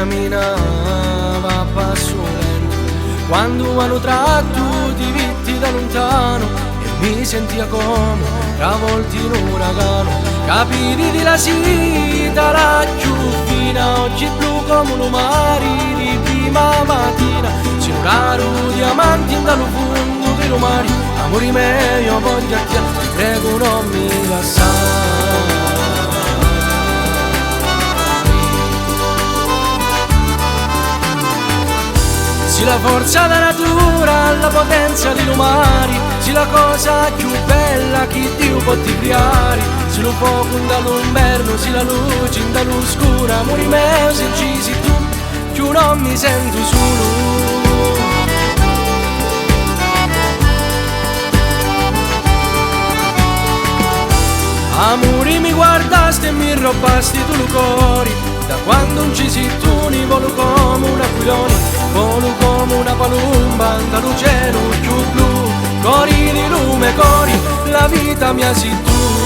camminava a passo lento, quando hanno tratto ti vitti da lontano e mi sentia come travolti in un uragano. Capiti di la sita laggiù fino, occhi blu come un mare di prima mattina, siluraro diamanti dallo fondo dei mari. Amore mio, io voglio a te, ti prego non mi lasciare. Sì la forza della natura, la potenza di lumari, sì la cosa più bella che Dio può ti creare. Sì lo fuoco dall'inverno, sì la luce dall'oscura. Amore mio, se ci sei tu, più non mi sento solo. Amore mi guardasti e mi robasti tu il cuore, da quando non ci sei tu ne volo come un aquilone, volo come una palumba dal cielo più blu, cori di lume cori, la vita mia sei tu.